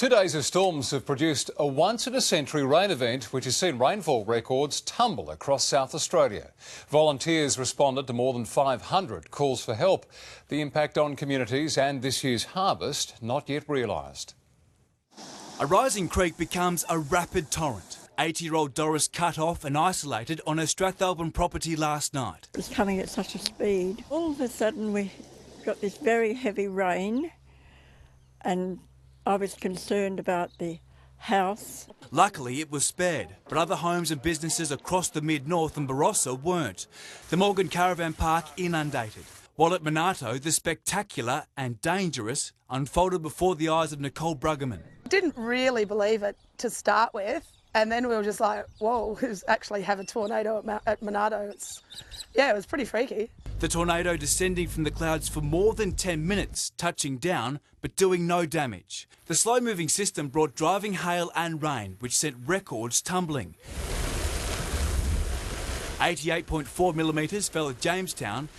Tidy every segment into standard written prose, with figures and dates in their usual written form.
2 days of storms have produced a once-in-a-century rain event which has seen rainfall records tumble across South Australia. Volunteers responded to more than 500 calls for help. The impact on communities and this year's harvest not yet realised. A rising creek becomes a rapid torrent. 80-year-old Doris cut off and isolated on her Strathalbyn property last night. It was coming at such a speed. All of a sudden we got this very heavy rain and I was concerned about the house. Luckily it was spared, but other homes and businesses across the mid-north and Barossa weren't. The Morgan Caravan Park inundated, while at Monarto the spectacular and dangerous unfolded before the eyes of Nicole Bruggeman. Didn't really believe it to start with, and then we were just like, whoa, we actually have a tornado at Monarto. It was pretty freaky. The tornado descending from the clouds for more than 10 minutes, touching down but doing no damage. The slow-moving system brought driving hail and rain, which sent records tumbling. 88.4 millimetres fell at Jamestown,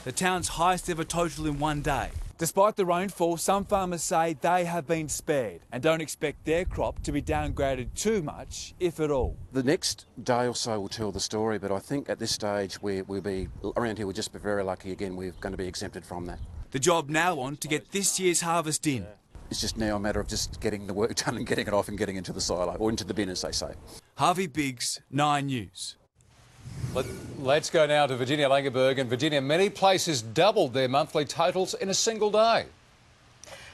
the town's highest ever total in one day. Despite the rainfall, some farmers say they have been spared and don't expect their crop to be downgraded too much, if at all. The next day or so will tell the story, but I think at this stage around here we'll just be very lucky again. We're going to be exempted from that. The job now on to get this year's harvest in. It's just now a matter of just getting the work done and getting it off and getting into the silo, or into the bin as they say. Harvey Biggs, 9 News. Let's go now to Virginia Langerberg. And Virginia, many places doubled their monthly totals in a single day.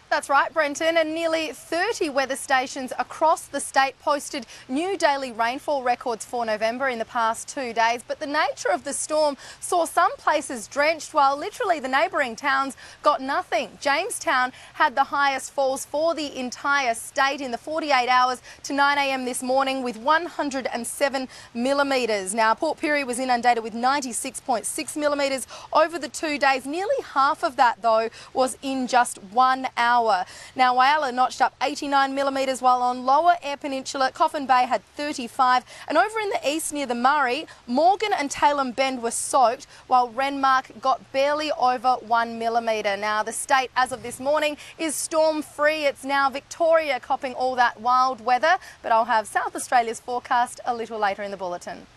That's right, Brenton, and nearly 30 weather stations across the state posted new daily rainfall records for November in the past 2 days. But the nature of the storm saw some places drenched, while literally the neighbouring towns got nothing. Jamestown had the highest falls for the entire state in the 48 hours to 9 a.m. this morning with 107 millimetres. Now, Port Pirie was inundated with 96.6 millimetres over the 2 days. Nearly half of that, though, was in just 1 hour. Now, Whyalla notched up 89 millimetres, while on Lower Eyre Peninsula, Coffin Bay had 35. And over in the east near the Murray, Morgan and Tailem Bend were soaked, while Renmark got barely over 1 millimetre. Now, the state, as of this morning, is storm-free. It's now Victoria copping all that wild weather, but I'll have South Australia's forecast a little later in the bulletin.